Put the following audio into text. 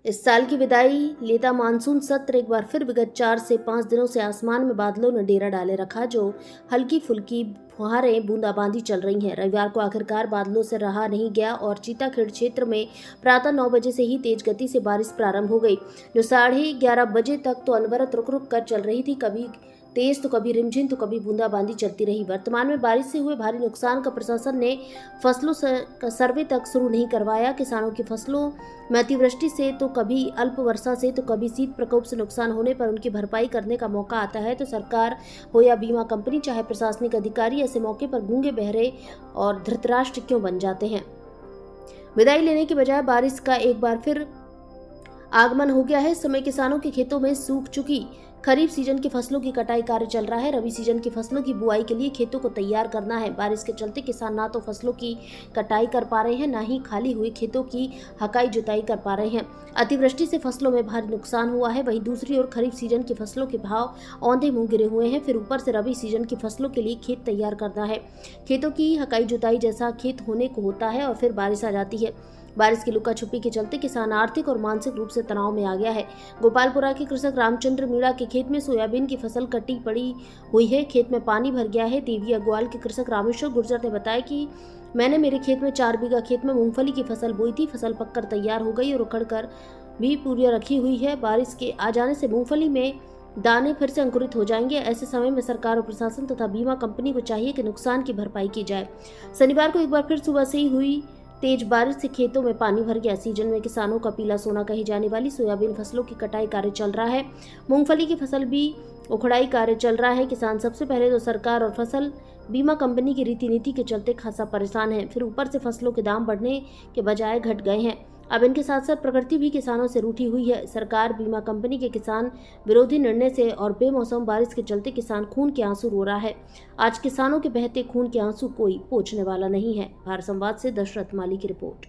इस साल की विदाई लेता मानसून सत्र एक बार फिर विगत 4 से 5 दिनों से आसमान में बादलों ने डेरा डाले रखा, जो हल्की फुल्की फुहारें बूंदाबांदी चल रही हैं। रविवार को आखिरकार बादलों से रहा नहीं गया और चीताखेड़ क्षेत्र में प्रातः 9 बजे से ही तेज गति से बारिश प्रारंभ हो गई, जो 11:30 बजे तक तो अनवरत रुक रुक कर चल रही थी। कभी तेज तो कभी रिमझिम तो कभी बूंदाबांदी चलती रही। वर्तमान में बारिश से हुए भारी नुकसान का प्रशासन ने फसलों का सर्वे तक शुरू नहीं करवाया। किसानों की फसलों में अतिवृष्टि से तो कभी अल्प वर्षा से तो कभी शीत प्रकोप से नुकसान होने पर उनकी भरपाई करने का मौका आता है तो सरकार हो या बीमा कंपनी, चाहे प्रशासनिक अधिकारी, ऐसे मौके पर गूंगे बहरे और धृतराष्ट्र क्यों बन जाते हैं। विदाई लेने की बजाय बारिश का एक बार फिर आगमन हो गया है। इस समय किसानों के खेतों में सूख चुकी खरीफ सीजन की फसलों की कटाई कार्य चल रहा है। रबी सीजन की फसलों की बुआई के लिए खेतों को तैयार करना है। बारिश के चलते किसान ना तो फसलों की कटाई कर पा रहे हैं, ना ही खाली हुए खेतों की हकाई जुताई कर पा रहे हैं। अतिवृष्टि से फसलों में भारी नुकसान हुआ है। वहीं दूसरी ओर खरीफ सीजन की फसलों के भाव औंधे मुंह गिरे हुए हैं। फिर ऊपर से रबी सीजन की फसलों के लिए खेत तैयार करना है। खेतों की हकाई जुताई जैसा खेत होने को होता है और फिर बारिश आ जाती है। बारिश की लुका छुपी के चलते किसान आर्थिक और मानसिक रूप से तनाव में आ गया है। गोपालपुरा के कृषक रामचंद्र मीणा के खेत में सोयाबीन की फसल कटी पड़ी हुई है। खेत में पानी भर गया है। देवी अग्रवाल के कृषक रामेश्वर गुर्जर ने बताया कि मैंने मेरे खेत में 4 बीघा खेत में मूंगफली की फसल बोई थी। फसल पककर तैयार हो गई और उखड़ कर भी पूरी रखी हुई है। बारिश के आ जाने से मूंगफली में दाने फिर से अंकुरित हो जाएंगे। ऐसे समय में सरकार और प्रशासन तथा बीमा कंपनी को चाहिए कि नुकसान की भरपाई की जाए। शनिवार को एक बार फिर सुबह से ही हुई तेज बारिश से खेतों में पानी भर गया। सीजन में किसानों का पीला सोना कही जाने वाली सोयाबीन फसलों की कटाई कार्य चल रहा है। मूंगफली की फसल भी उखड़ाई कार्य चल रहा है। किसान सबसे पहले तो सरकार और फसल बीमा कंपनी की रीति नीति के चलते खासा परेशान है। फिर ऊपर से फसलों के दाम बढ़ने के बजाय घट गए हैं। अब इनके साथ साथ प्रकृति भी किसानों से रूठी हुई है। सरकार, बीमा कंपनी के किसान विरोधी निर्णय से और बेमौसम बारिश के चलते किसान खून के आंसू रो रहा है। आज किसानों के बहते खून के आंसू कोई पोंछने वाला नहीं है। भारत संवाद से दशरथ माली की रिपोर्ट।